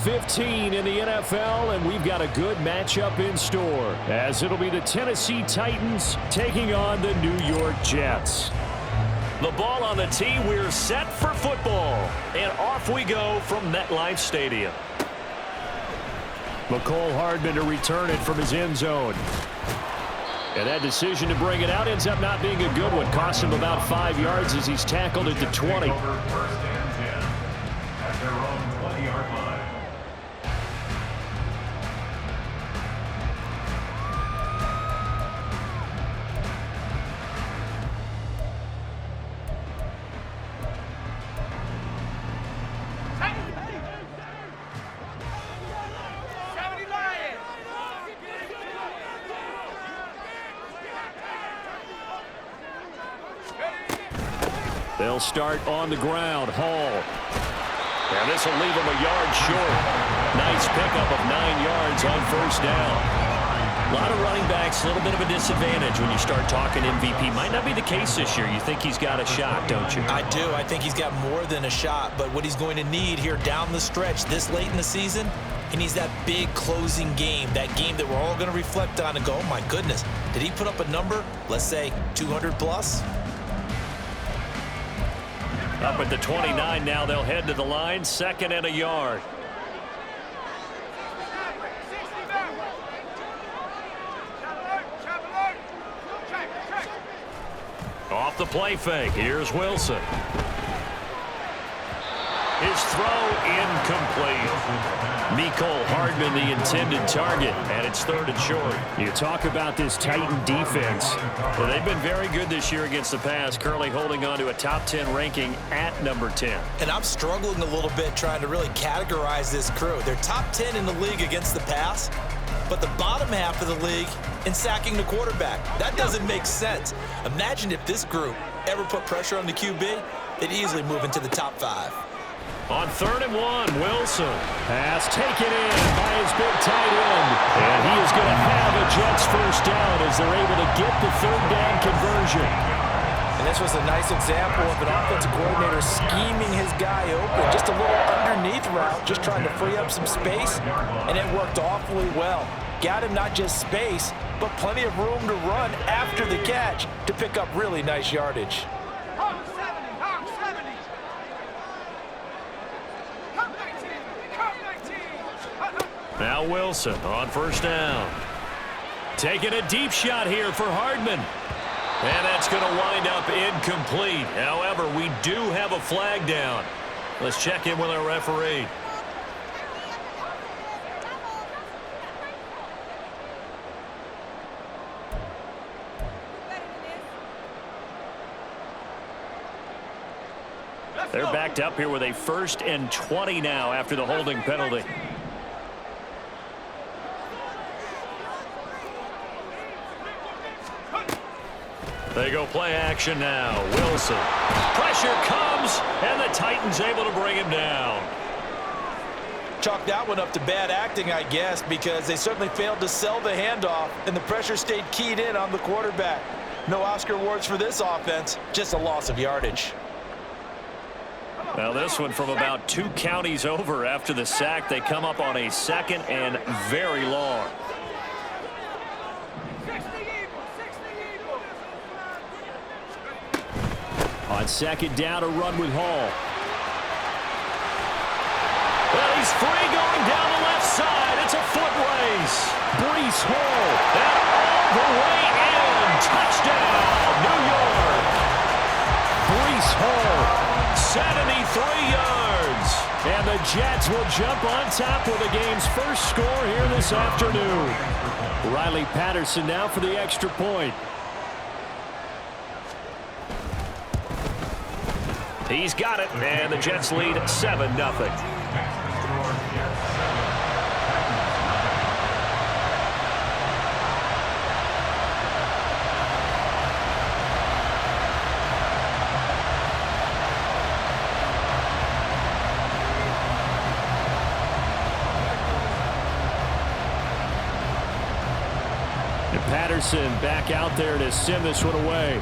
15 in the NFL, and we've got a good matchup in store, as it'll be the Tennessee Titans taking on the New York Jets. The ball on the tee, we're set for football, and off we go from MetLife Stadium. McCole Hardman to return it from his end zone. And that decision to bring it out ends up not being a good one. Cost him about 5 yards as he's tackled at the 20. They'll start on the ground. Hall. And this will leave him a yard short. Nice pickup of 9 yards on first down. A lot of running backs, a little bit of a disadvantage when you start talking MVP. Might not be the case this year. You think he's got a shot, don't you? I do. I think he's got more than a shot. But what he's going to need here down the stretch this late in the season, he needs that big closing game, that game that we're all going to reflect on and go, oh my goodness, did he put up a number, let's say 200 plus? Up at the 29 now, they'll head to the line, 2nd and a yard. Off the play fake, here's Wilson. His throw incomplete. Mecole Hardman the intended target, and it's 3rd and short. You talk about this Titan defense. Well, they've been very good this year against the pass, currently holding on to a top 10 ranking at number 10. And I'm struggling a little bit trying to really categorize this crew. They're top 10 in the league against the pass, but the bottom half of the league in sacking the quarterback. That doesn't make sense. Imagine if this group ever put pressure on the QB, they'd easily move into the top 5. On 3rd and 1, Wilson. Pass taken in by his big tight end. And he is going to have a Jets first down as they're able to get the 3rd down conversion. And this was a nice example of an offensive coordinator scheming his guy open. Just a little underneath route, just trying to free up some space, and it worked awfully well. Got him not just space, but plenty of room to run after the catch to pick up really nice yardage. Now Wilson on first down. Taking a deep shot here for Hardman. And that's going to wind up incomplete. However, we do have a flag down. Let's check in with our referee. They're backed up here with a 1st and 20 now after the holding penalty. They go play action now. Wilson. Pressure comes, and the Titans able to bring him down. Chalk that one up to bad acting, I guess, because they certainly failed to sell the handoff, and the pressure stayed keyed in on the quarterback. No Oscar awards for this offense, just a loss of yardage. Now this one from about 2 counties over after the sack. They come up on a 2nd and very long. On 2nd down, a run with Hall. Well, he's free going down the left side. It's a foot race. Breece Hall. And all the way in. Touchdown, New York. Breece Hall, 73 yards. And the Jets will jump on top with the game's first score here this afternoon. Riley Patterson now for the extra point. He's got it, and the Jets lead 7-0. And Patterson back out there to send this one away.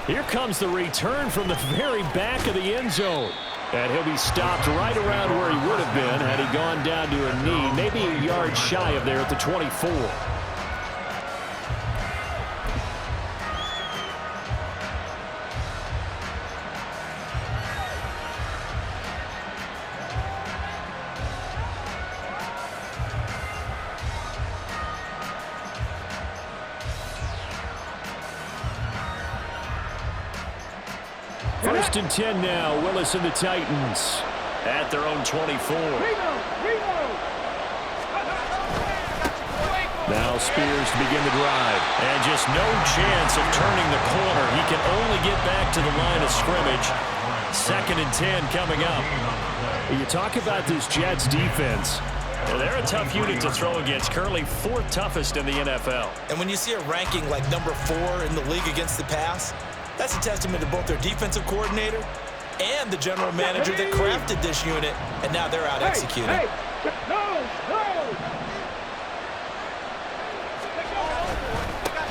Here comes the return from the very back of the end zone. And he'll be stopped right around where he would have been had he gone down to a knee, maybe a yard shy of there at the 24. First and 10 now, Willis and the Titans at their own 24. Now Spears to begin the drive. And just no chance of turning the corner. He can only get back to the line of scrimmage. Second and 10 coming up. You talk about this Jets defense. They're a tough unit to throw against, currently 4th toughest in the NFL. And when you see a ranking like number 4 in the league against the pass, that's a testament to both their defensive coordinator and the general manager that crafted this unit, and now they're out executing.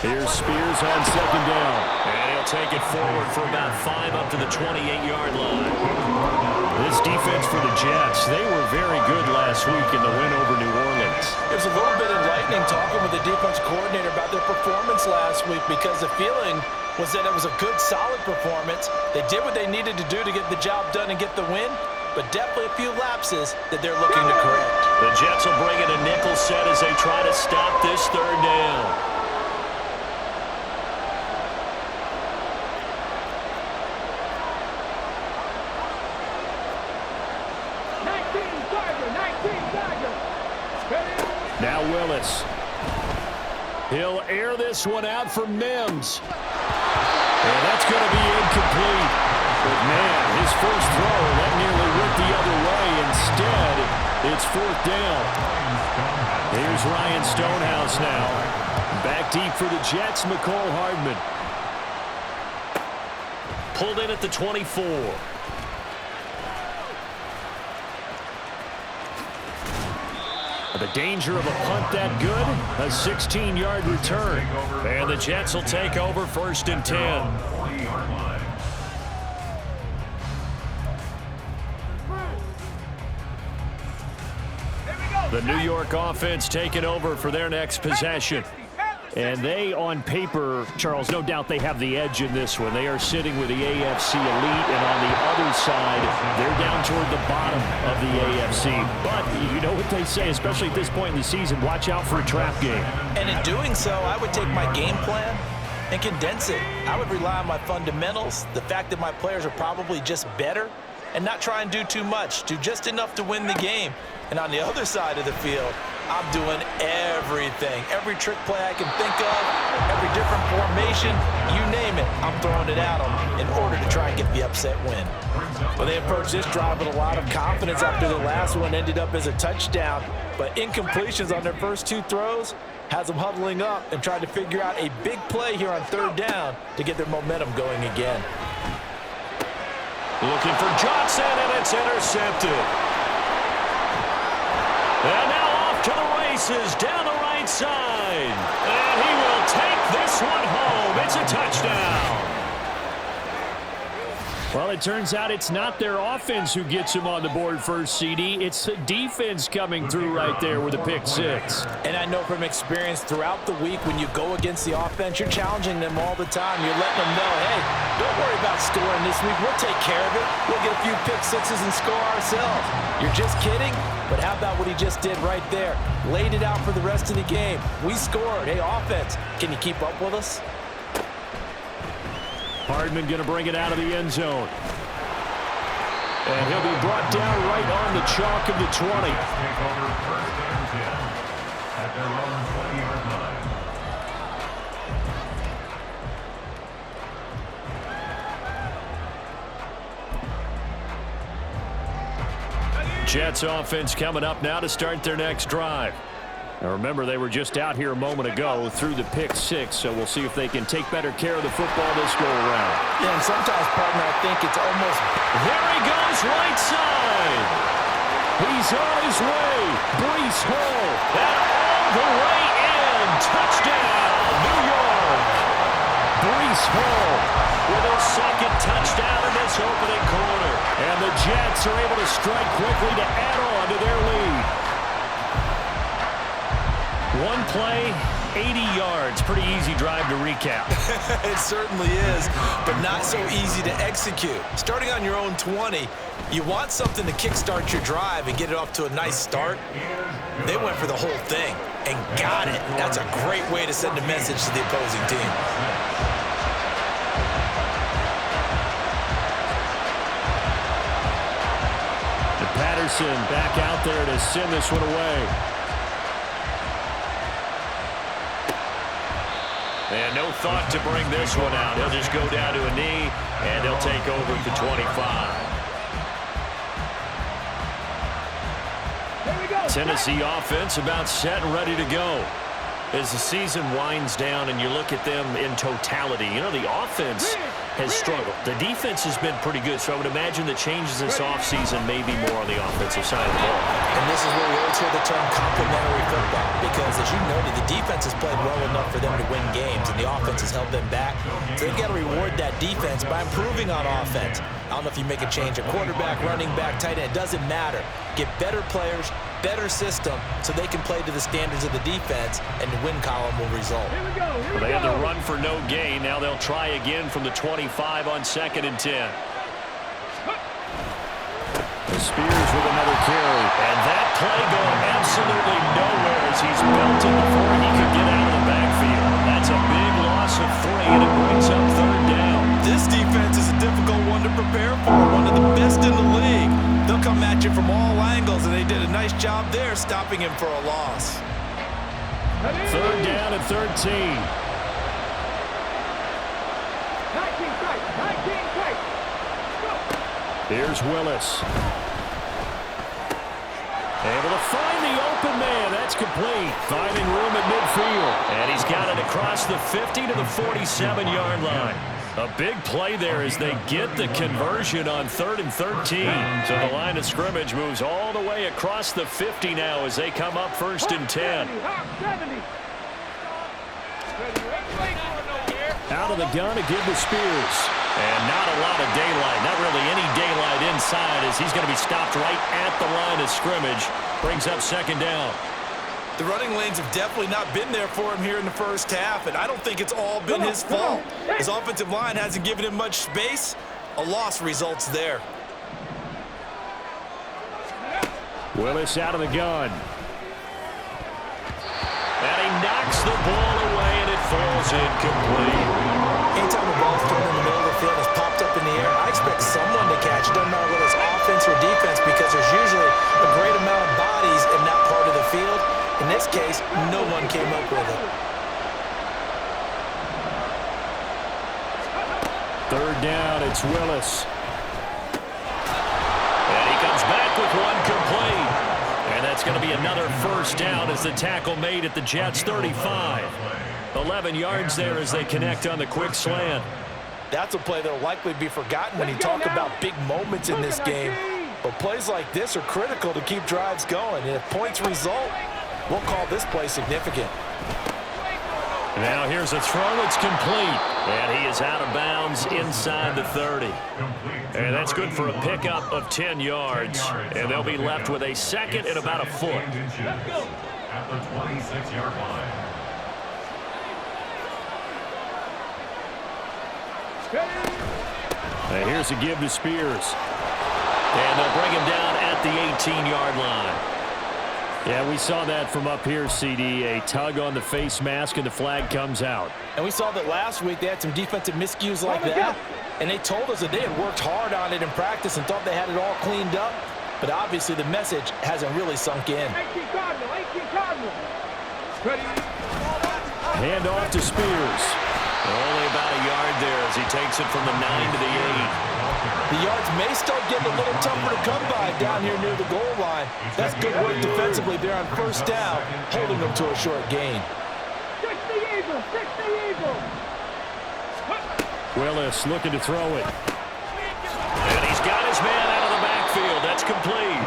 Here's Spears on second down. And he'll take it forward for about 5 up to the 28-yard line. This defense for the Jets, they were very good last week in the win over New Orleans. It was a little bit enlightening talking with the defense coordinator about their performance last week, because the feeling was that it was a good, solid performance. They did what they needed to do to get the job done and get the win, but definitely a few lapses that they're looking to correct. The Jets will bring in a nickel set as they try to stop this third down. Now Willis. He'll air this one out for Mims. And that's going to be incomplete. But, man, his first throw, that nearly went the other way. Instead, it's 4th down. Here's Ryan Stonehouse now. Back deep for the Jets, McCole Hardman. Pulled in at the 24. The danger of a punt that good, a 16-yard return. And the Jets will take over 1st and 10. The New York offense taking over for their next possession. And they, on paper, Charles, no doubt they have the edge in this one. They are sitting with the AFC elite, and on the other side, they're down toward the bottom of the AFC. But you know what they say, especially at this point in the season, watch out for a trap game. And in doing so, I would take my game plan and condense it. I would rely on my fundamentals, the fact that my players are probably just better, and not try and do too much, do just enough to win the game. And on the other side of the field, I'm doing everything. Every trick play I can think of, every different formation, you name it, I'm throwing it at them in order to try and get the upset win. Well, they approached this drive with a lot of confidence after the last one ended up as a touchdown. But incompletions on their first 2 throws has them huddling up and trying to figure out a big play here on 3rd down to get their momentum going again. Looking for Johnson, and it's intercepted. And now off to the races down the right side. And he will take this one home. It's a touchdown. Well, it turns out it's not their offense who gets him on the board first, CD. It's the defense coming through right there with a pick 6. And I know from experience throughout the week, when you go against the offense, you're challenging them all the time. You're letting them know, hey, don't worry about scoring this week. We'll take care of it. We'll get a few pick 6s and score ourselves. You're just kidding? But how about what he just did right there? Laid it out for the rest of the game. We scored. Hey, offense, can you keep up with us? Hardman going to bring it out of the end zone. And he'll be brought down right on the chalk of the 20. Jets offense coming up now to start their next drive. Now remember, they were just out here a moment ago through the pick 6, so we'll see if they can take better care of the football this go around. Yeah, and sometimes, partner, I think it's almost... There he goes, right side. He's on his way. Brees Hall, and all the way in. Touchdown, New York. Brees Hall with his second touchdown in this opening quarter. And the Jets are able to strike quickly to add on to their lead. One play, 80 yards. Pretty easy drive to recap. It certainly is, but not so easy to execute. Starting on your own 20, you want something to kickstart your drive and get it off to a nice start. They went for the whole thing and got it. That's a great way to send a message to the opposing team. Patterson back out there to send this one away. And no thought to bring this one out. He'll just go down to a knee, and they'll take over at the 25. Tennessee offense about set and ready to go. As the season winds down and you look at them in totality, you know, the offense has struggled. The defense has been pretty good, so I would imagine the changes this offseason may be more on the offensive side of the ball. And this is where we always hear the term complementary football, because as you noted, the defense has played well enough for them to win games, and the offense has held them back. So they've got to reward that defense by improving on offense. I don't know if you make a change at quarterback, running back, tight end. It doesn't matter. Get better players, better system, so they can play to the standards of the defense, and the win column will result. Well, they had to run for no gain. Now they'll try again from the 25 on 2nd and 10. Spears with another carry. And that play going absolutely nowhere as he's belted before he could get out of the backfield. That's a big loss of 3, and it brings up 3rd down. This defense is a difficult one to prepare for, one of the best in the league. They'll come at you from all angles, and they did a nice job there stopping him for a loss. 3rd down and 13. Here's Willis. Able to find the open man. That's complete. Finding room at midfield. And he's got it across the 50 to the 47-yard line. A big play there as they get the conversion on 3rd and 13. So the line of scrimmage moves all the way across the 50 now as they come up 1st and 10. Out of the gun to give to Spears. And not a lot of daylight. Not really any daylight inside as he's going to be stopped right at the line of scrimmage. Brings up 2nd down. The running lanes have definitely not been there for him here in the first half, and I don't think it's all been his fault. His offensive line hasn't given him much space. A loss results there. Willis out of the gun. And he knocks the ball away, and it falls incomplete. Anytime the ball's thrown in the middle of the field and it's popped up in the air, I expect someone to catch it. Doesn't matter whether it's offense or defense, because there's usually a great amount of bodies in that part of the field. In this case, no one came up with it. 3rd down, it's Willis. And he comes back with one complete. And that's going to be another 1st down as the tackle made at the Jets' 35. 11 yards there as they connect on the quick slant. That's a play that will likely be forgotten when you talk about big moments in this game. But plays like this are critical to keep drives going. And if points result, we'll call this play significant. Now here's a throw that's complete. And he is out of bounds inside the 30. And that's good for a pickup of 10 yards. And they'll be left with a 2nd and about a foot. At the 26-yard line. And here's a give to Spears. And they'll bring him down at the 18-yard line. Yeah, we saw that from up here, CD. A tug on the face mask, and the flag comes out. And we saw that last week they had some defensive miscues like that. And they told us that they had worked hard on it in practice and thought they had it all cleaned up. But obviously the message hasn't really sunk in. Hand off to Spears. Only about a yard there as he takes it from the 9 to the 8. The yards may start getting a little tougher to come by down here near the goal line. That's good work defensively there on 1st down, holding them to a short gain. Willis looking to throw it. And he's got his man out of the backfield. That's complete.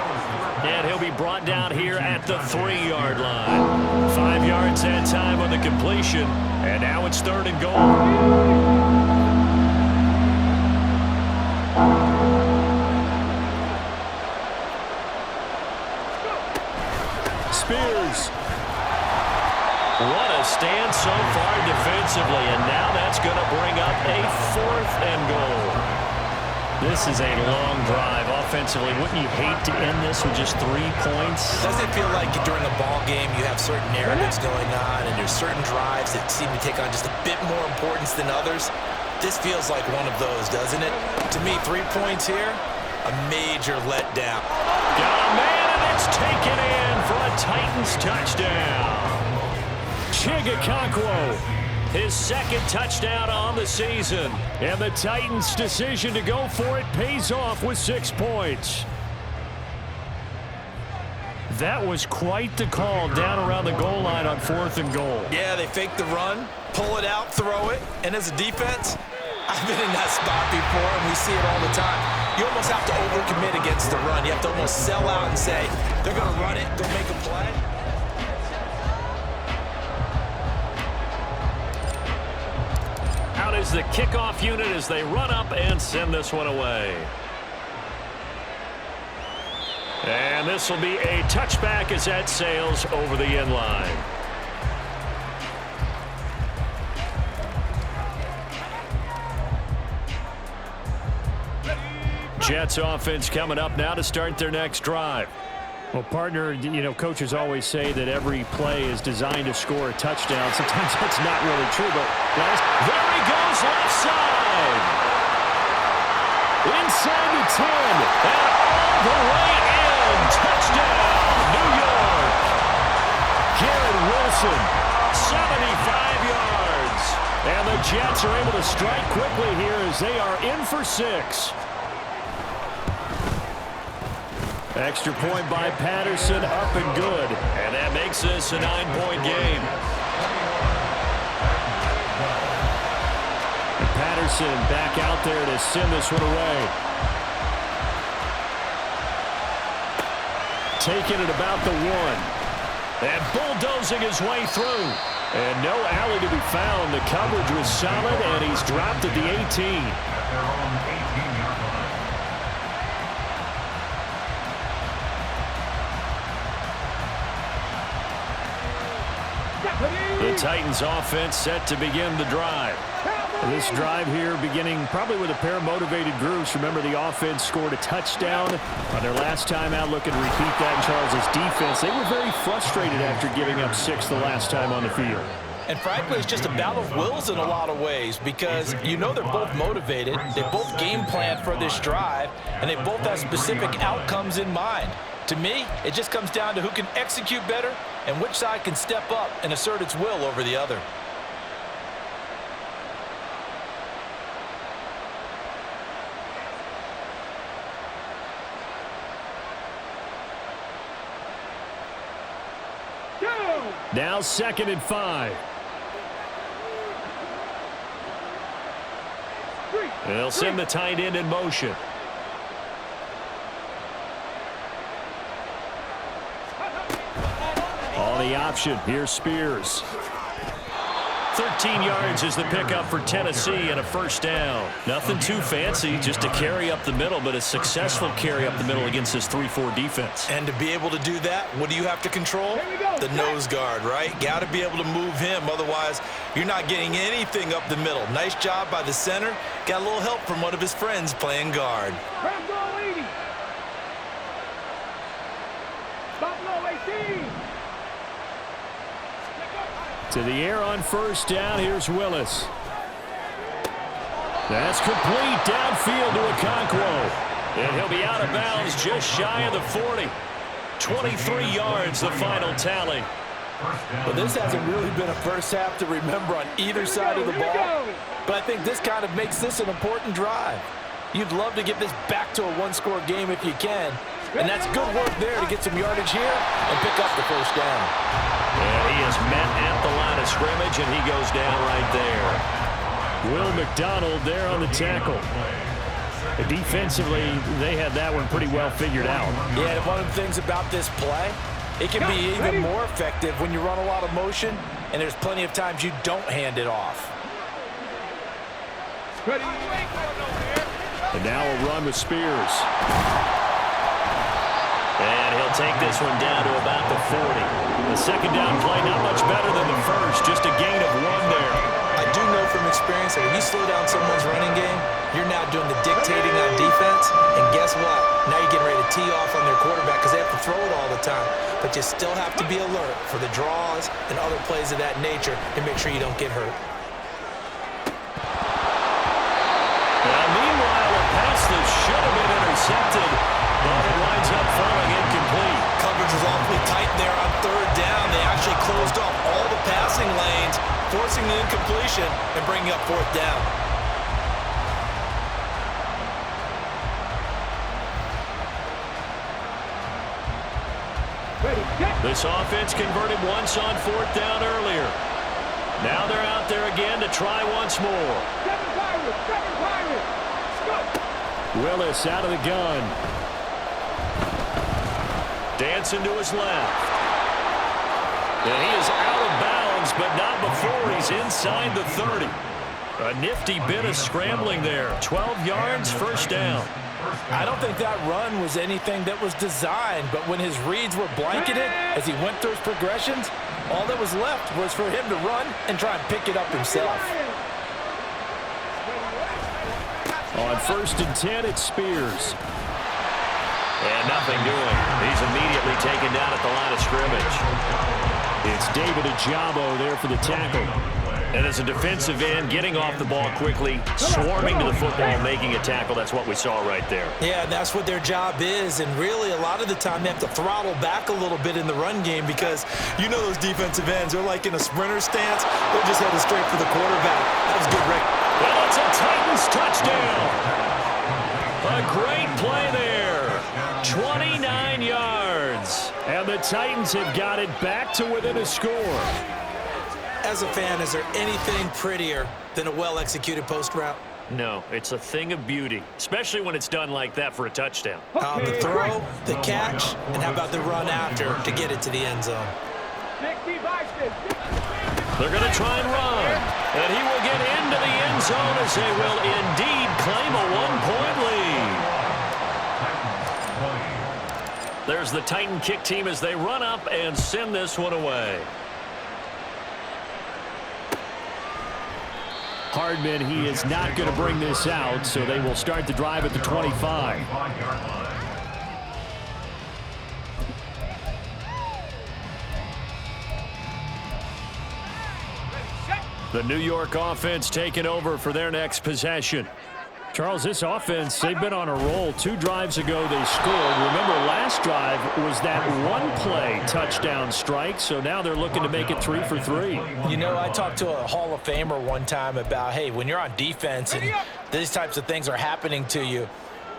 And he'll be brought down here at the 3-yard line. 5 yards gets that time on the completion, and now it's 3rd and goal. Spears. What a stand so far defensively, and now that's going to bring up a 4th and goal. This is a long drive offensively. Wouldn't you hate to end this with just 3 points? Doesn't it feel like during a ball game you have certain narratives going on and there's certain drives that seem to take on just a bit more importance than others? This feels like one of those, doesn't it? To me, 3 points here, a major letdown. Got a man, and it's taken in for a Titans touchdown. Chigakonkwo, his 2nd touchdown on the season. And the Titans' decision to go for it pays off with 6 points. That was quite the call down around the goal line on 4th and goal. Yeah, they fake the run, pull it out, throw it, and as a defense, I've been in that spot before, and we see it all the time. You almost have to overcommit against the run. You have to almost sell out and say, they're going to run it, go make a play. Out is the kickoff unit as they run up and send this one away. And this will be a touchback as that sails over the end line. Jets offense coming up now to start their next drive. Well, partner, you know, coaches always say that every play is designed to score a touchdown. Sometimes that's not really true, but there he goes left side. Inside the 10, and all the way in. Touchdown, New York. Garrett Wilson, 75 yards. And the Jets are able to strike quickly here as they are in for 6. Extra point by Patterson, up and good. And that makes this a 9-point game. And Patterson back out there to send this one away. Taking it about the 1. And bulldozing his way through. And no alley to be found. The coverage was solid, and he's dropped at the 18. The Titans offense set to begin the drive. This drive here beginning probably with a pair of motivated groups. Remember, the offense scored a touchdown on their last time out. Looking to repeat that in Charles' defense. They were very frustrated after giving up 6 the last time on the field. And frankly, it's just a battle of wills in a lot of ways because you know they're both motivated. They both game plan for this drive, and they both have specific outcomes in mind. To me, it just comes down to who can execute better and which side can step up and assert its will over the other. Now 2nd and 5. They'll send the tight end in motion. On the option, here's Spears. 13 yards is the pickup for Tennessee and a 1st down. Nothing too fancy, just a carry up the middle, but a successful carry up the middle against this 3-4 defense. And to be able to do that, what do you have to control? The nose guard, right? Got to be able to move him, otherwise you're not getting anything up the middle. Nice job by the center. Got a little help from one of his friends playing guard. To the air on 1st down, here's Willis. That's complete downfield to Okonkwo. And he'll be out of bounds just shy of the 40. 23 yards, the final tally. Well, this hasn't really been a first half to remember on either side of the ball. But I think this kind of makes this an important drive. You'd love to get this back to a 1-score game if you can. And that's good work there to get some yardage here and pick up the 1st down. And he is met at the line of scrimmage, and he goes down right there. Will McDonald there on the tackle. Defensively, they had that one pretty well figured out. Yeah, and one of the things about this play, It can be even more effective when you run a lot of motion, and there's plenty of times you don't hand it off. And now a run with Spears. And he'll take this one down to about the 40. The second down play not much better than the first, just a gain of 1 there. I do know from experience that when you slow down someone's running game, you're now doing the dictating on defense, and guess what? Now you're getting ready to tee off on their quarterback because they have to throw it all the time. But you still have to be alert for the draws and other plays of that nature to make sure you don't get hurt. Now, meanwhile, a pass that should have been intercepted, but it winds up falling incomplete. Coverage was awfully tight there on third down. They actually closed off all the passing lanes, forcing the incompletion and bringing up fourth down. This offense converted once on fourth down earlier. Now they're out there again to try once more. Willis out of the gun. Dancing to his left. And he is out of bounds, but not before he's inside the 30. A nifty bit of scrambling there. 12 yards, first down. I don't think that run was anything that was designed, but when his reads were blanketed as he went through his progressions, all that was left was for him to run and try and pick it up himself. On 1st and 10, it's Spears. And nothing doing. He's immediately taken down at the line of scrimmage. It's David Ajabo there for the tackle. And as a defensive end, getting off the ball quickly, swarming to the football, making a tackle, that's what we saw right there. Yeah, that's what their job is, and really a lot of the time they have to throttle back a little bit in the run game because you know those defensive ends, they're like in a sprinter stance, they're just headed straight for the quarterback. That was good, Rick. Well, it's a Titans touchdown. A great play there. 29 yards. And the Titans have got it back to within a score. As a fan, is there anything prettier than a well-executed post route? No, it's a thing of beauty, especially when it's done like that for a touchdown. The throw, the catch, and how about the run after to get it to the end zone? They're going to try and run, and he will get into the end zone as they will indeed claim a one-point lead. There's the Titan kick team as they run up and send this one away. Hardman, he is not going to bring this out, so they will start the drive at the 25. The New York offense taking over for their next possession. Charles, this offense, they've been on a roll. 2 drives ago they scored. Remember, last drive was that one-play touchdown strike, so now they're looking to make it 3 for 3. You know, I talked to a Hall of Famer one time about, hey, when you're on defense and these types of things are happening to you,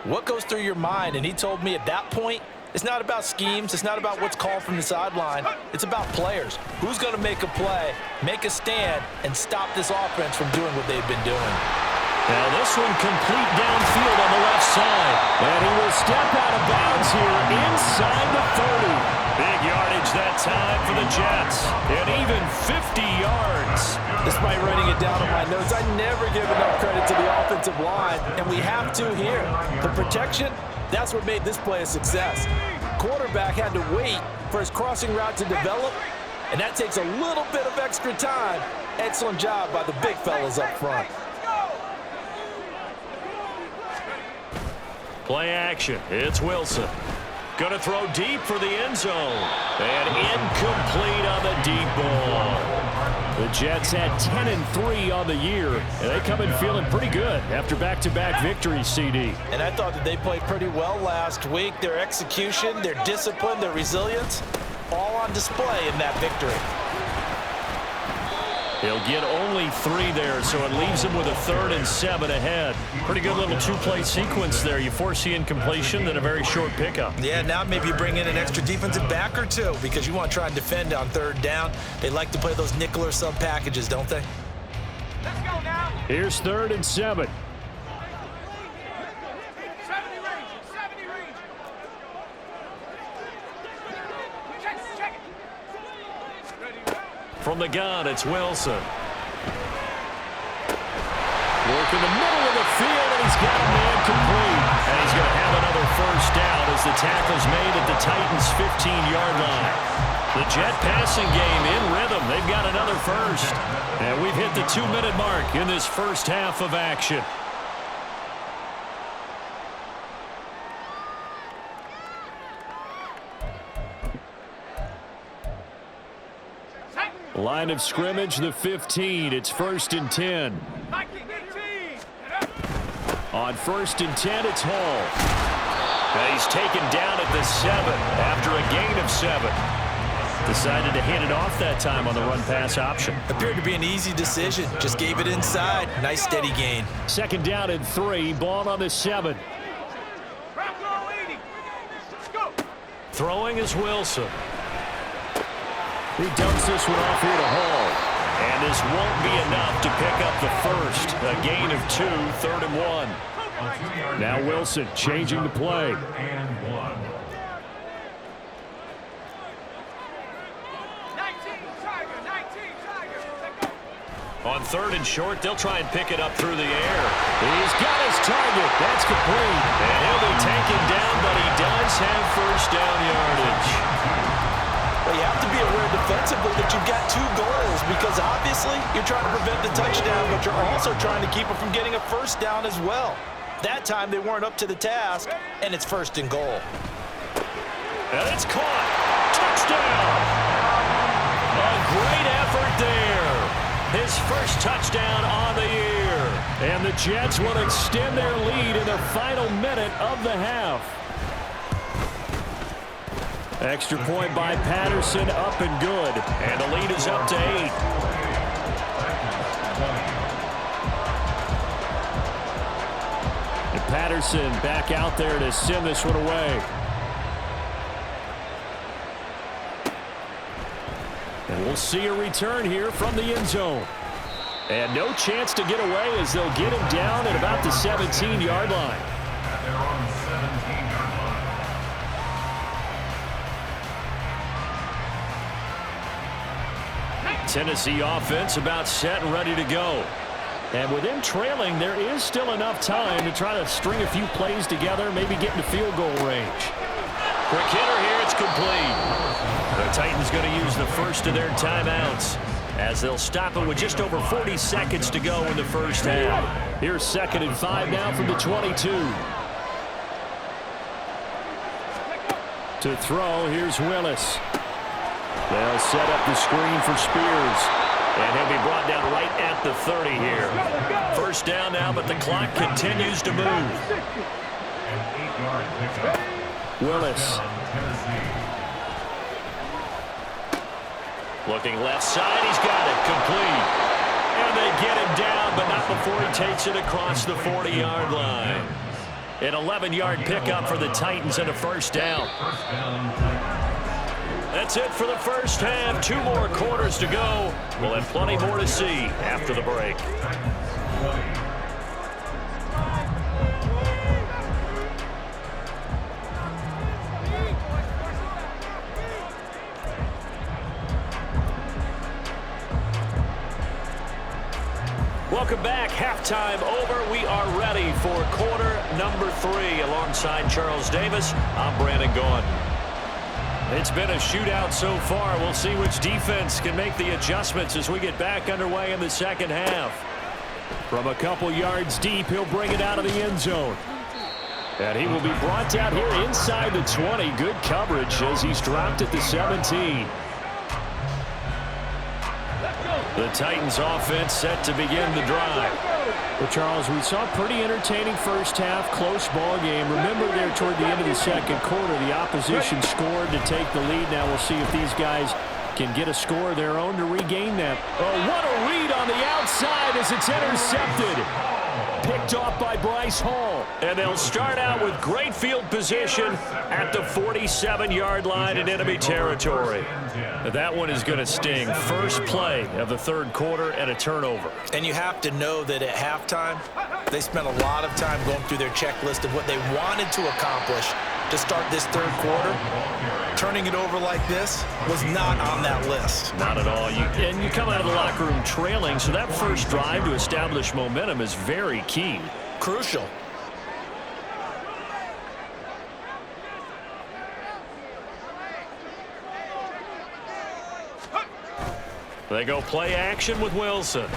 what goes through your mind? And he told me at that point, it's not about schemes. It's not about what's called from the sideline. It's about players. Who's going to make a play, make a stand, and stop this offense from doing what they've been doing? Now this one complete downfield on the left side. And he will step out of bounds here inside the 30. Big yardage that time for the Jets. And even 50 yards. Despite writing it down on my notes, I never give enough credit to the offensive line, and we have to here. The protection, that's what made this play a success. Quarterback had to wait for his crossing route to develop, and that takes a little bit of extra time. Excellent job by the big fellas up front. Play action. It's Wilson. Going to throw deep for the end zone. And incomplete on the deep ball. The Jets had 10-3 on the year, and they come in feeling pretty good after back-to-back victories, CD. And I thought that they played pretty well last week. Their execution, their discipline, their resilience, all on display in that victory. He'll get only 3 there, so it leaves him with a 3rd and 7 ahead. Pretty good little 2-play sequence there. You force the incompletion, then a very short pickup. Yeah, now maybe you bring in an extra defensive back or 2 because you want to try and defend on 3rd down. They like to play those nickel or sub packages, don't they? Let's go now. Here's 3rd and 7. 70 range. From the gun, it's Wilson. Work in the middle of the field, and he's got a man complete. And he's going to have another first down as the tackle's made at the Titans' 15-yard line. The Jet passing game in rhythm. They've got another first. And we've hit the 2-minute mark in this first half of action. Line of scrimmage, the 15. It's 1st and 10. On 1st and 10, it's Hall. And he's taken down at the 7 after a gain of 7. Decided to hand it off that time on the run-pass option. Appeared to be an easy decision. Just gave it inside. Nice steady gain. 2nd down and 3. Ball on the 7. Throwing is Wilson. He dumps this one off here to Hall. And this won't be enough to pick up the first. A gain of 2, 3rd and 1. Now Wilson changing the play. On 3rd and short, they'll try and pick it up through the air. He's got his target. That's complete. And he'll be taken down, but he does have first down yardage. Well, you have to be aware defensively that you've got 2 goals because obviously you're trying to prevent the touchdown, but you're also trying to keep them from getting a first down as well. That time they weren't up to the task, and it's 1st and goal. And it's caught. Touchdown. A great effort there. His first touchdown on the year. And the Jets will extend their lead in the final minute of the half. Extra point by Patterson, up and good. And the lead is up to 8. And Patterson back out there to send this one away. And we'll see a return here from the end zone. And no chance to get away as they'll get him down at about the 17-yard line. Tennessee offense about set and ready to go. And with them trailing, there is still enough time to try to string a few plays together, maybe get into field goal range. Quick hitter here, it's complete. The Titans going to use the first of their timeouts as they'll stop it with just over 40 seconds to go in the first half. Here's 2nd and 5 now from the 22. To throw, here's Willis. They'll set up the screen for Spears. And he'll be brought down right at the 30 here. First down now, but the clock continues to move. Willis. Looking left side, he's got it, complete. And they get him down, but not before he takes it across the 40-yard line. An 11-yard pickup for the Titans and a first down. That's it for the first half. 2 more quarters to go. We'll have plenty more to see after the break. Welcome back. Halftime over. We are ready for quarter number 3. Alongside Charles Davis, I'm Brandon Gaughan. It's been a shootout so far. We'll see which defense can make the adjustments as we get back underway in the second half. From a couple yards deep, he'll bring it out of the end zone. And he will be brought down here inside the 20. Good coverage as he's dropped at the 17. The Titans offense set to begin the drive. Well, Charles, we saw a pretty entertaining first half, close ball game. Remember there toward the end of the second quarter, the opposition scored to take the lead. Now we'll see if these guys can get a score of their own to regain that. Oh, what a read on the outside as it's intercepted. Picked off by Bryce Hall. And they'll start out with great field position at the 47-yard line in enemy territory. That one is going to sting. First play of the third quarter and a turnover. And you have to know that at halftime, they spent a lot of time going through their checklist of what they wanted to accomplish. to start this third quarter. Turning it over like this was not on that list. Not at all. And you come out of the locker room trailing, so that first drive to establish momentum is very key. Crucial. They go play action with Wilson. He's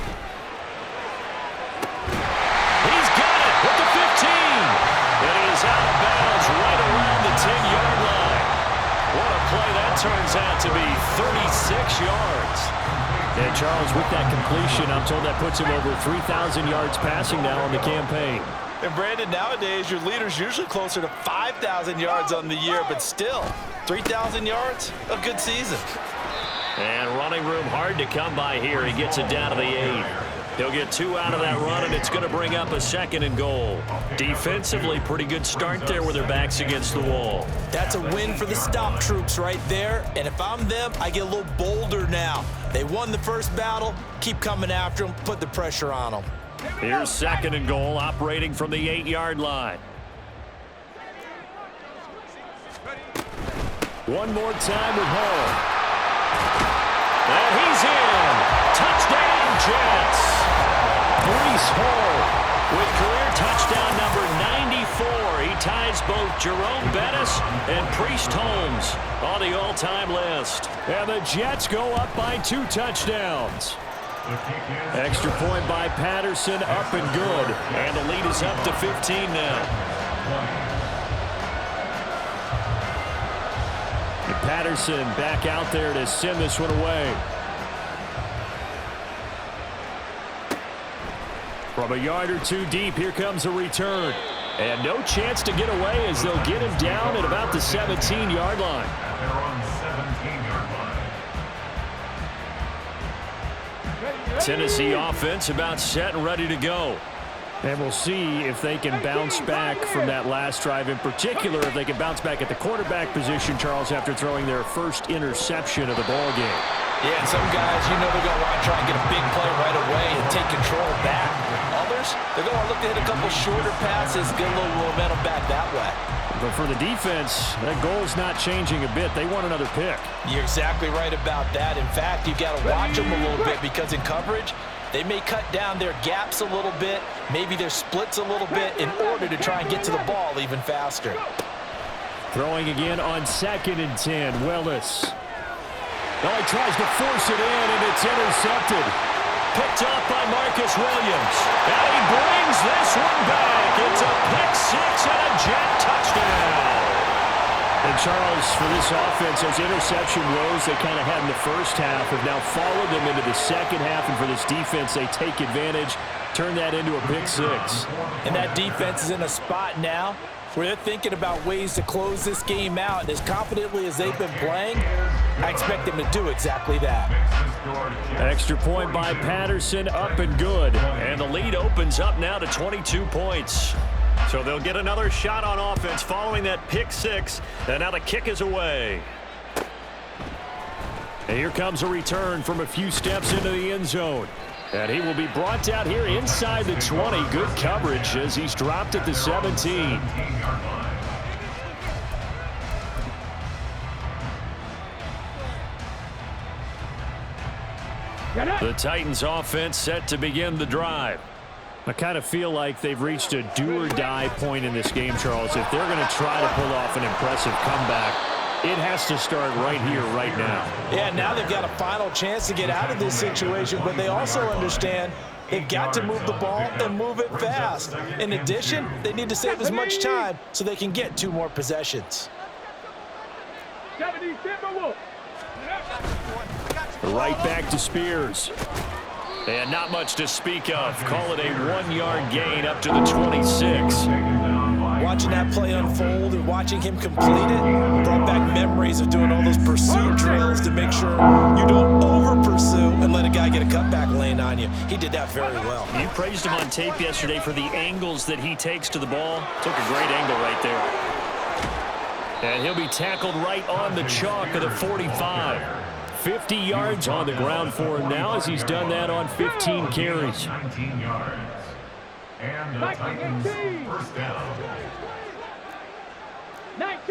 got it with the 15. And he is out of bounds right around the 10-yard line. What a play that turns out to be, 36 yards. And Charles, with that completion, I'm told that puts him over 3,000 yards passing now on the campaign. And Brandon, nowadays your leader's usually closer to 5,000 yards on the year, but still, 3,000 yards, a good season. And running room hard to come by here. He gets it down to the 8. He'll get 2 out of that run, and it's going to bring up a 2nd and goal. Defensively, pretty good start there with their backs against the wall. That's a win for the stop troops right there. And if I'm them, I get a little bolder now. They won the first battle. Keep coming after them. Put the pressure on them. Here's 2nd and goal, operating from the 8-yard line. One more time with Hall. And he's in. Touchdown, Jets. Breece Hall with career touchdown number 94. He ties both Jerome Bettis and Priest Holmes on the all-time list. And the Jets go up by 2 touchdowns. Extra point by Patterson, up and good. And the lead is up to 15 now. Patterson back out there to send this one away. From a yard or 2 deep, here comes a return. And no chance to get away as they'll get him down at about the 17-yard line. Tennessee offense about set and ready to go. And we'll see if they can bounce back from that last drive, in particular if they can bounce back at the quarterback position, Charles, after throwing their first interception of the ball game. Yeah, and some guys, you know they're going to want to try and get a big play right away and take control back. Others, they're going to look to hit a couple shorter passes, get a little momentum back that way. But for the defense, that goal's not changing a bit. They want another pick. You're exactly right about that. In fact, you've got to watch them a little bit because in coverage, they may cut down their gaps a little bit, maybe their splits a little bit in order to try and get to the ball even faster. Throwing again on 2nd and 10, Willis. Well, he tries to force it in, and it's intercepted. Picked up by Marcus Williams. And he brings this one back. It's a pick 6 and a Jet touchdown. And Charles, for this offense, those interception woes they kind of had in the first half have now followed them into the second half. And for this defense, they take advantage, turn that into a pick 6. And that defense is in a spot now where they're thinking about ways to close this game out. And as confidently as they've been playing, I expect them to do exactly that. Extra point by Patterson, up and good. And the lead opens up now to 22 points. So they'll get another shot on offense following that pick 6. And now the kick is away. And here comes a return from a few steps into the end zone. And he will be brought down here inside the 20. Good coverage as he's dropped at the 17. The Titans offense set to begin the drive. I kind of feel like they've reached a do-or-die point in this game, Charles. If they're going to try to pull off an impressive comeback, it has to start right here, right now. Yeah, now they've got a final chance to get out of this situation, but they also understand they've got to move the ball and move it fast. In addition, they need to save as much time so they can get 2 more possessions. Right back to Spears. And not much to speak of. Call it a 1-yard gain up to the 26. Watching that play unfold and watching him complete it brought back memories of doing all those pursuit drills to make sure you don't over-pursue and let a guy get a cutback lane on you. He did that very well. You praised him on tape yesterday for the angles that he takes to the ball. Took a great angle right there. And he'll be tackled right on the chalk of the 45. 50 yards on the ground for him now as he's done that on 15 carries. 19 yards. And the Titans first down. 19.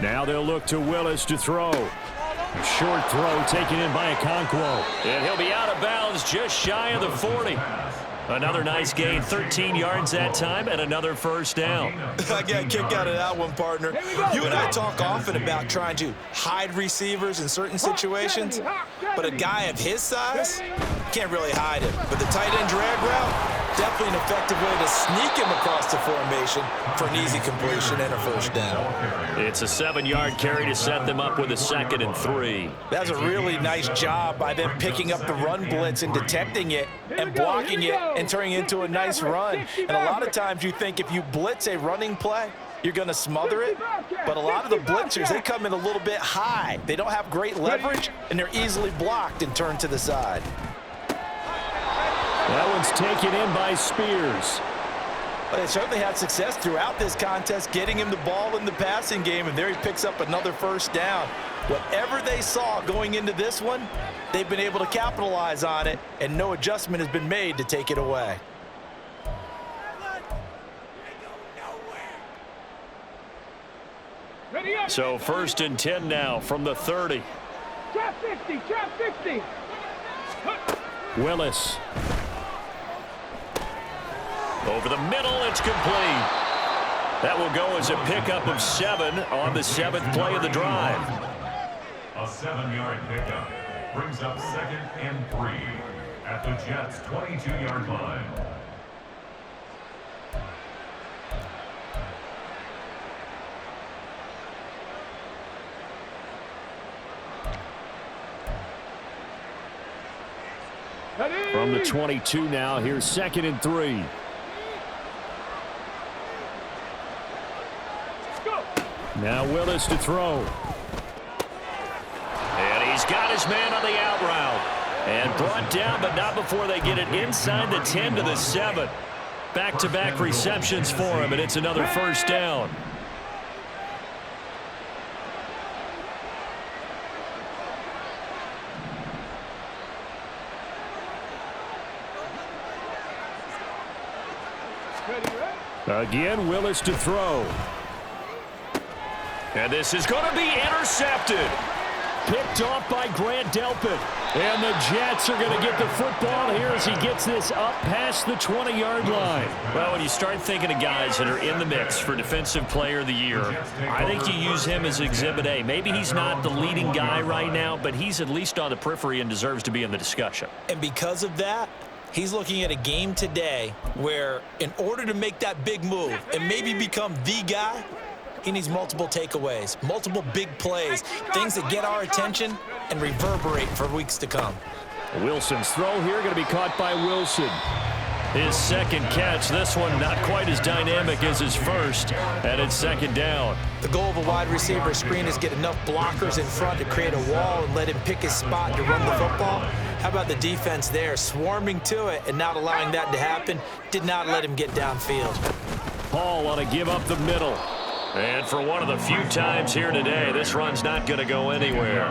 Now they'll look to Willis to throw. Short throw taken in by Okonkwo. And he'll be out of bounds just shy of the 40. Another nice gain, 13 yards that time, and another first down. I got a kick out of that one, partner. You and I talk often about trying to hide receivers in certain situations, but a guy of his size can't really hide him. But the tight end drag route, definitely an effective way to sneak him across the formation for an easy completion and a first down. It's a 7-yard carry to set them up with a 2nd and 3. That's a really nice job by them picking up the run blitz and detecting it and blocking it and turning it into a nice run. And a lot of times you think if you blitz a running play, you're going to smother it. But a lot of the blitzers, they come in a little bit high. They don't have great leverage, and they're easily blocked and turned to the side. That one's taken in by Spears. But they certainly had success throughout this contest, getting him the ball in the passing game, and there he picks up another first down. Whatever they saw going into this one, they've been able to capitalize on it, and no adjustment has been made to take it away. So 1st and 10 now from the 30. Trap 50, trap 50. Willis. Over the middle, it's complete. That will go as a pickup of 7 on the 7th play of the drive. A 7-yard pickup brings up 2nd and 3 at the Jets' 22-yard line. From the 22 now, here's 2nd and 3. Now Willis to throw. And he's got his man on the out route. And brought down, but not before they get it inside the 10 to the 7. Back-to-back receptions for him, and it's another first down. Again, Willis to throw. And this is going to be intercepted. Picked off by Grant Delpit. And the Jets are going to get the football here as he gets this up past the 20-yard line. Well, when you start thinking of guys that are in the mix for Defensive Player of the Year, I think you use him as Exhibit A. Maybe he's not the leading guy right now, but he's at least on the periphery and deserves to be in the discussion. And because of that, he's looking at a game today where in order to make that big move and maybe become the guy, he needs multiple takeaways, multiple big plays, things that get our attention and reverberate for weeks to come. Wilson's throw here going to be caught by Wilson. His 2nd catch, this one not quite as dynamic as his first, and it's 2nd down. The goal of a wide receiver screen is get enough blockers in front to create a wall and let him pick his spot to run the football. How about the defense there, swarming to it and not allowing that to happen, did not let him get downfield. Paul on a give up the middle. And for one of the few times here today, this run's not going to go anywhere.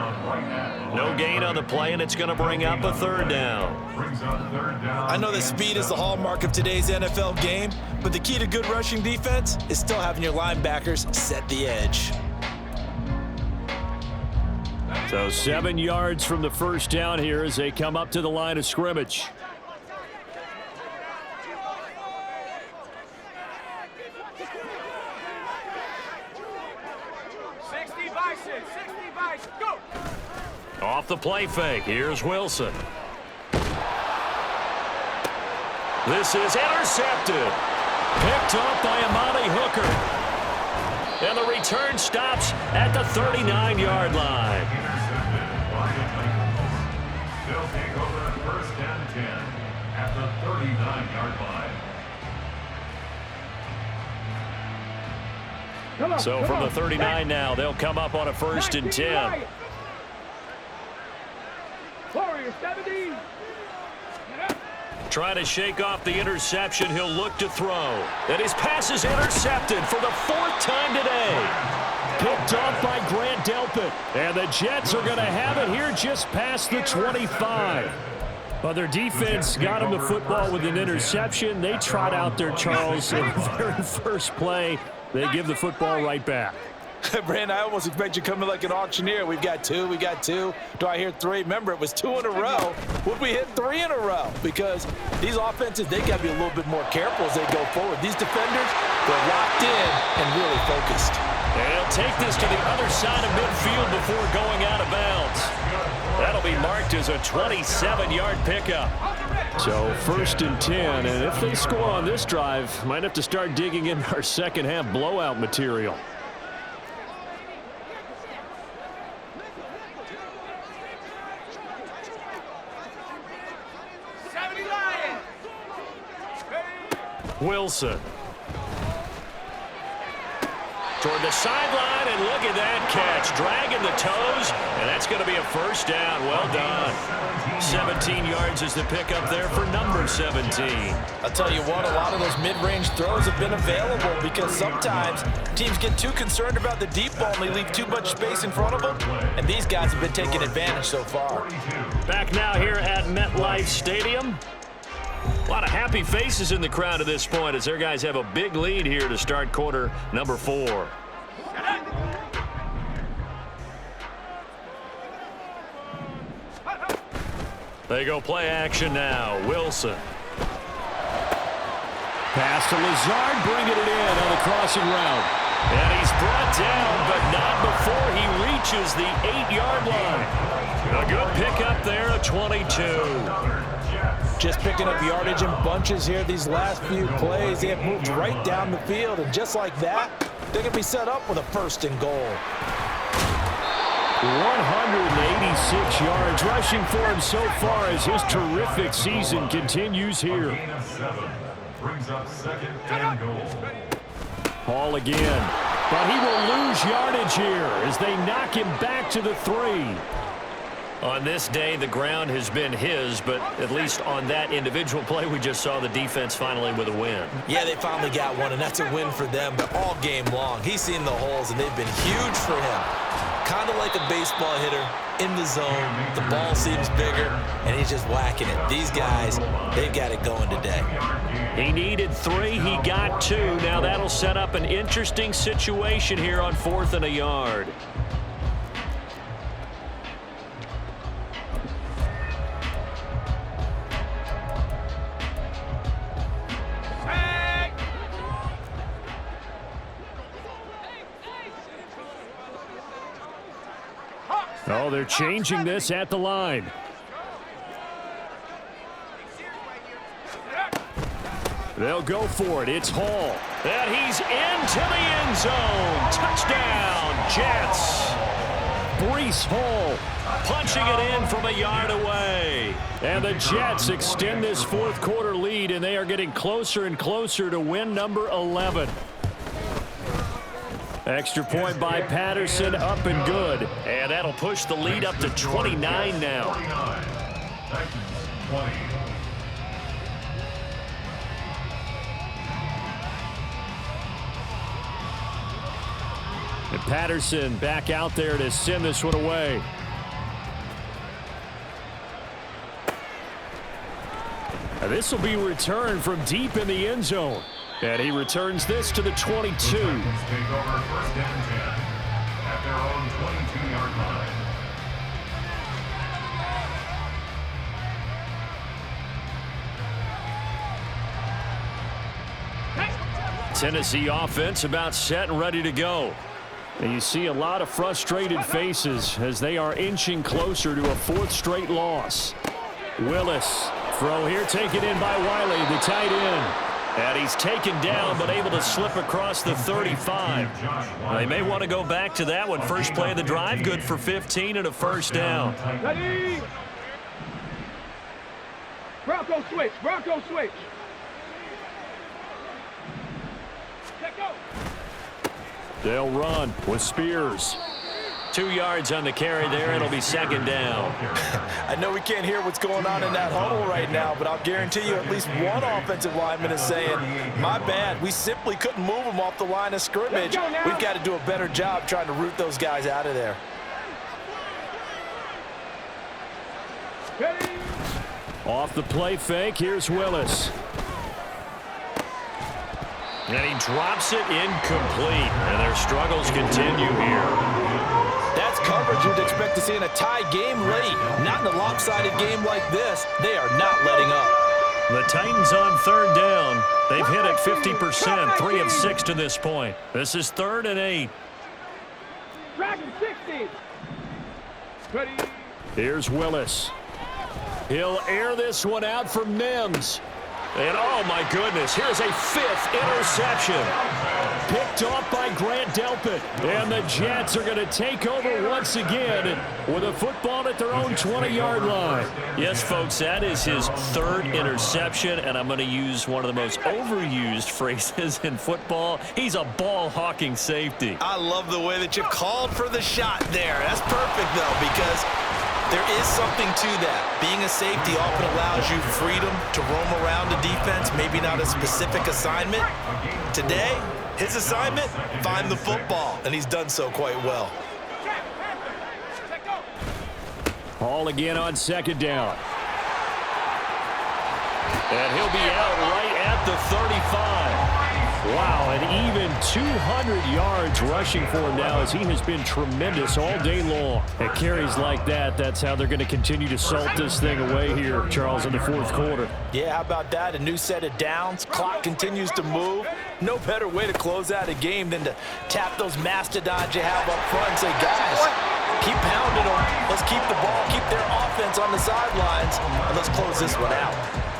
No gain on the play, and it's going to bring up a 3rd down. I know that speed is the hallmark of today's NFL game, but the key to good rushing defense is still having your linebackers set the edge. So 7 yards from the first down here as they come up to the line of scrimmage. Off the play fake, here's Wilson. This is intercepted. Picked up by Amani Hooker. And the return stops at the 39-yard line. They'll take over 1st and 10 at the 39-yard line. So from the 39 now, they'll come up on a 1st and 10. Trying to shake off the interception, he'll look to throw. And his pass is intercepted for the 4th time today. Picked off by Grant Delpit. And the Jets are going to have it here just past the 25. But their defense got him the football with an interception. They trot out there, Charles, in the very first play They give the football right back. Brandon, I almost expect you coming like an auctioneer. We've got two. Do I hear three? Remember, it was 2 in a row. Would we hit 3 in a row? Because these offenses, they got to be a little bit more careful as they go forward. These defenders, they're locked in and really focused. And he'll take this to the other side of midfield before going out of bounds. That'll be marked as a 27-yard pickup. So 1st and 10, and if they score on this drive, might have to start digging in our second half blowout material. Wilson. Toward the sideline, and look at that catch. Dragging the toes, and that's going to be a first down. Well done. 17 yards is the pickup there for number 17. I'll tell you what, a lot of those mid-range throws have been available because sometimes teams get too concerned about the deep ball and they leave too much space in front of them, and these guys have been taking advantage so far. Back now here at MetLife Stadium. A lot of happy faces in the crowd at this point as their guys have a big lead here to start quarter number 4. They go play action now. Wilson. Pass to Lazard, bringing it in on the crossing route. And he's brought down, but not before he reaches the 8-yard line. A good pickup there, a 22. Just picking up yardage in bunches here these last few plays. They have moved right down the field, and just like that, they can be set up with a 1st and goal. 186 yards rushing for him so far as his terrific season continues here. Brings up 2nd and goal. Hall again, but he will lose yardage here as they knock him back to the 3. On this day, the ground has been his, but at least on that individual play, we just saw the defense finally with a win. Yeah, they finally got one, and that's a win for them, but all game long, he's seen the holes, and they've been huge for him. Kind of like a baseball hitter in the zone. The ball seems bigger, and he's just whacking it. These guys, they've got it going today. He needed 3. He got 2. Now that'll set up an interesting situation here on 4th and a yard. Oh, they're changing this at the line. They'll go for it. It's Hall. And he's into the end zone. Touchdown, Jets. Breece Hall punching it in from a yard away. And the Jets extend this 4th quarter lead, and they are getting closer and closer to win number 11. Extra point by Patterson, up and good. And that'll push the lead up to 29 now. 20. And Patterson back out there to send this one away. And this will be returned from deep in the end zone. And he returns this to the 22. Take over 1st and 10 at their own 22-yard line. Tennessee offense about set and ready to go. And you see a lot of frustrated faces as they are inching closer to a 4th straight loss. Willis, throw here taken in by Wiley, the tight end. And he's taken down but able to slip across the 35. They may want to go back to that one. First play of the drive, good for 15 and a first down. Ready? Bronco switch. Bronco switch. Let go. They'll run with Spears. 2 yards on the carry there. It'll be 2nd down. I know we can't hear what's going on in that huddle right now, but I'll guarantee you at least one offensive lineman is saying, my bad, we simply couldn't move them off the line of scrimmage. We've got to do a better job trying to root those guys out of there. Ready? Off the play fake, here's Willis. And he drops it incomplete. And their struggles continue here. That's coverage you'd expect to see in a tie game late. Not in a lopsided game like this. They are not letting up. The Titans on third down. They've hit it 50%, 3 of 6 to this point. This is 3rd and 8. Dragon 60. Ready. Here's Willis. He'll air this one out for Mims. And oh my goodness, here's a 5th interception. Picked off by Grant Delpit. And the Jets are going to take over once again with a football at their own 20-yard line. Yes, folks, that is his 3rd interception, and I'm going to use one of the most overused phrases in football. He's a ball-hawking safety. I love the way that you called for the shot there. That's perfect, though, because there is something to that. Being a safety often allows you freedom to roam around the defense, maybe not a specific assignment. Today, his assignment, find the football, and he's done so quite well. Hall again on 2nd down. And he'll be out right at the 35. Wow, and even 200 yards rushing for him now as he has been tremendous all day long. At carries like that, that's how they're going to continue to salt this thing away here, Charles, in the 4th quarter. Yeah, how about that? A new set of downs. Clock continues to move. No better way to close out a game than to tap those mastodons you have up front and say, guys, keep pounding them. Let's keep the ball, keep their offense on the sidelines, and let's close this one out.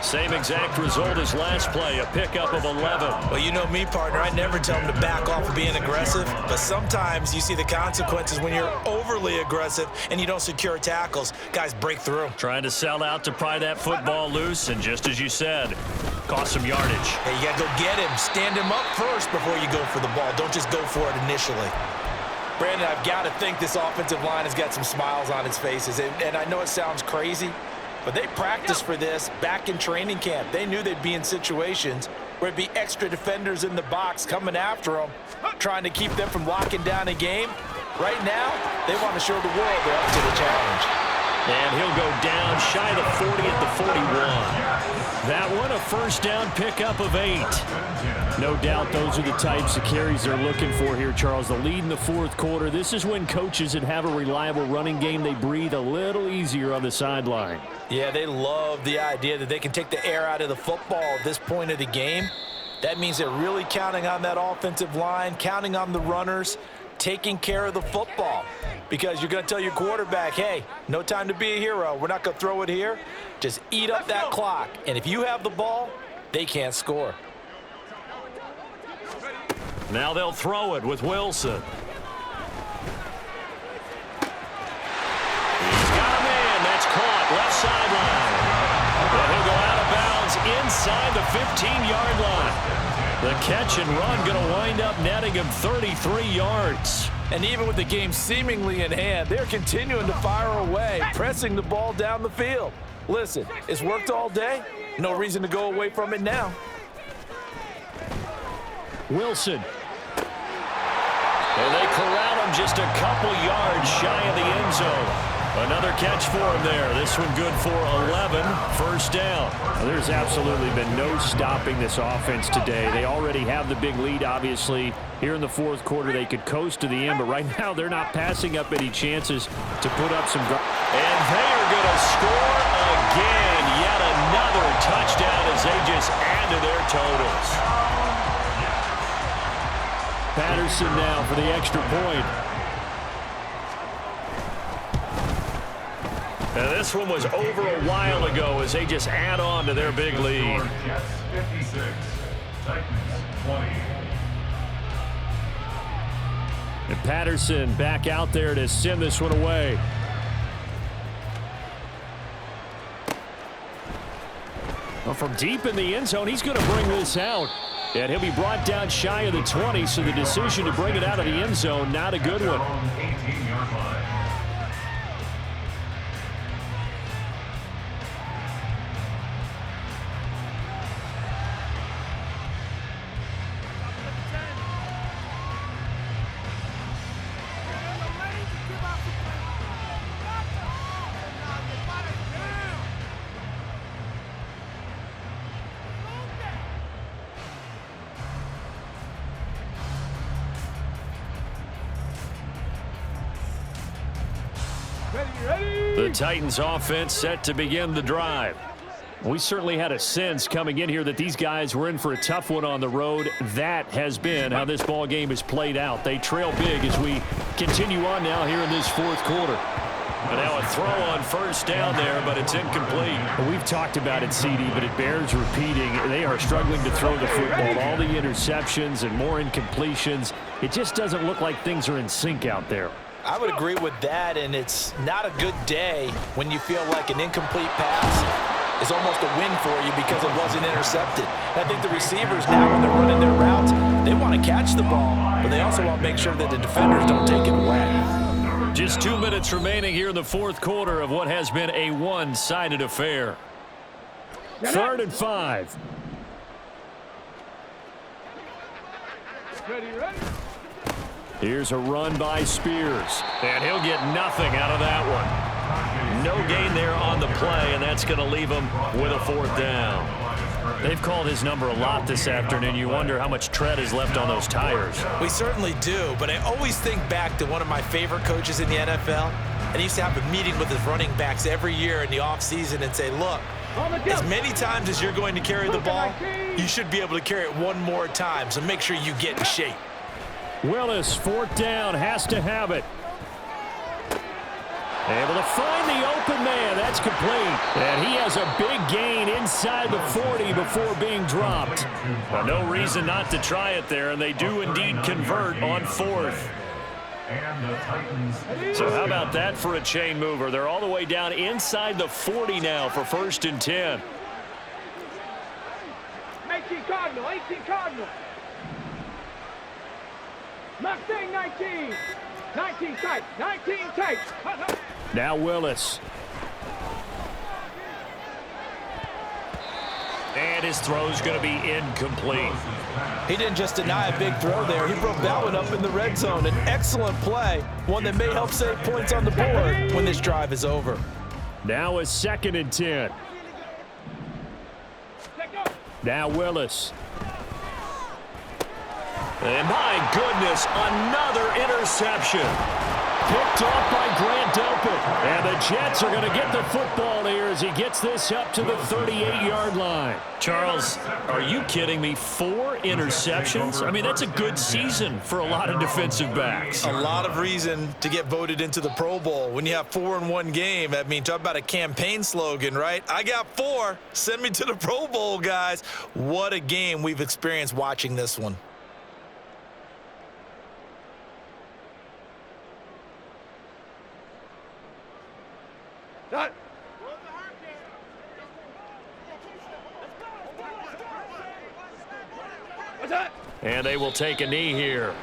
Same exact result as last play, a pickup of 11. Well, you know me, partner. I never tell them to back off of being aggressive, but sometimes you see the consequences when you're overly aggressive and you don't secure tackles. Guys break through. Trying to sell out to pry that football loose, and just as you said, cost some yardage. Hey, you got to go get him. Stand him up first before you go for the ball. Don't just go for it initially. Brandon, I've got to think this offensive line has got some smiles on its faces, and I know it sounds crazy, but they practiced for this back in training camp. They knew they'd be in situations where it'd be extra defenders in the box coming after them, trying to keep them from locking down a game. Right now, they want to show the world they're up to the challenge. And he'll go down shy of the 40 at the 41. That one, a 1st down pickup of 8. No doubt those are the types of carries they're looking for here, Charles. The lead in the 4th quarter. This is when coaches that have a reliable running game, they breathe a little easier on the sideline. Yeah, they love the idea that they can take the air out of the football at this point of the game. That means they're really counting on that offensive line, counting on the runners, taking care of the football. Because you're going to tell your quarterback, hey, no time to be a hero. We're not going to throw it here. Just eat up that clock. And if you have the ball, they can't score. Now they'll throw it with Wilson. He's got a man. That's caught. Left sideline. And he'll go out of bounds inside the 15-yard line. The catch and run going to wind up netting him 33 yards. And even with the game seemingly in hand, they're continuing to fire away, pressing the ball down the field. Listen, it's worked all day. No reason to go away from it now. Wilson. And they corral him just a couple yards shy of the end zone. Another catch for him there. This one good for 11. 1st down. Well, there's absolutely been no stopping this offense today. They already have the big lead, obviously. Here in the 4th quarter, they could coast to the end, but right now they're not passing up any chances to put up some. And they are going to score again. Yet another touchdown as they just add to their totals. Patterson now for the extra point. And this one was over a while ago as they just add on to their big lead. Jets 56, Titans 20. And Patterson back out there to send this one away. Well, from deep in the end zone, he's going to bring this out. And he'll be brought down shy of the 20, so the decision to bring it out of the end zone, not a good one. 18-yard line. The Titans offense set to begin the drive. We certainly had a sense coming in here that these guys were in for a tough one on the road. That has been how this ball game has played out. They trail big as we continue on now here in this fourth quarter. And now a throw on first down there, but it's incomplete. We've talked about it, CD, but it bears repeating. They are struggling to throw the football. All the interceptions and more incompletions. It just doesn't look like things are in sync out there. I would agree with that, and it's not a good day when you feel like an incomplete pass is almost a win for you because it wasn't intercepted. I think the receivers now, when they're running their routes, they want to catch the ball, but they also want to make sure that the defenders don't take it away. Just 2 minutes remaining here in the fourth quarter of what has been a one-sided affair. 3rd and 5. Ready. Here's a run by Spears, and he'll get nothing out of that one. No gain there on the play, and that's going to leave him with a 4th down. They've called his number a lot this afternoon. You wonder how much tread is left on those tires. We certainly do, but I always think back to one of my favorite coaches in the NFL, and he used to have a meeting with his running backs every year in the offseason and say, look, as many times as you're going to carry the ball, you should be able to carry it one more time, so make sure you get in shape. Willis, 4th down, has to have it. Able to find the open man. That's complete. And he has a big gain inside the 40 before being dropped. But no reason not to try it there, and they do indeed convert on 4th. So how about that for a chain mover? They're all the way down inside the 40 now for 1st and 10. 18 Cardinal. Mustang 19. 19 tight. Now Willis. And his throw's going to be incomplete. He didn't just deny a big throw there. He broke that one up in the red zone. An excellent play, one that may help save points on the board when this drive is over. Now a 2nd and 10. Now Willis. And my goodness, another interception. Picked off by Grant Delpit. And the Jets are going to get the football here as he gets this up to the 38-yard line. Charles, are you kidding me? 4 interceptions? I mean, that's a good season for a lot of defensive backs. A lot of reason to get voted into the Pro Bowl. When you have 4 in one game, I mean, talk about a campaign slogan, right? I got 4. Send me to the Pro Bowl, guys. What a game we've experienced watching this one. And they will take a knee here.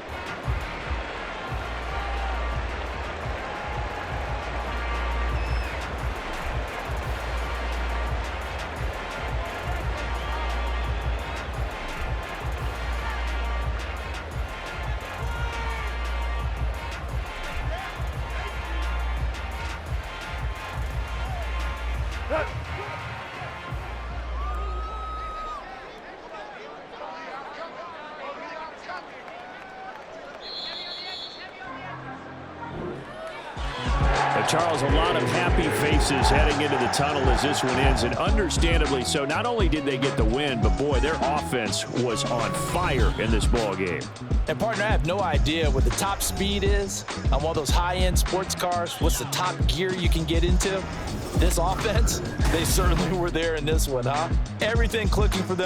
Charles, a lot of happy faces heading into the tunnel as this one ends, and understandably so. Not only did they get the win, but boy, their offense was on fire in this ball game. And partner, I have no idea what the top speed is on one of those high-end sports cars. What's the top gear you can get into? This offense, they certainly were there in this one, huh? Everything clicking for them.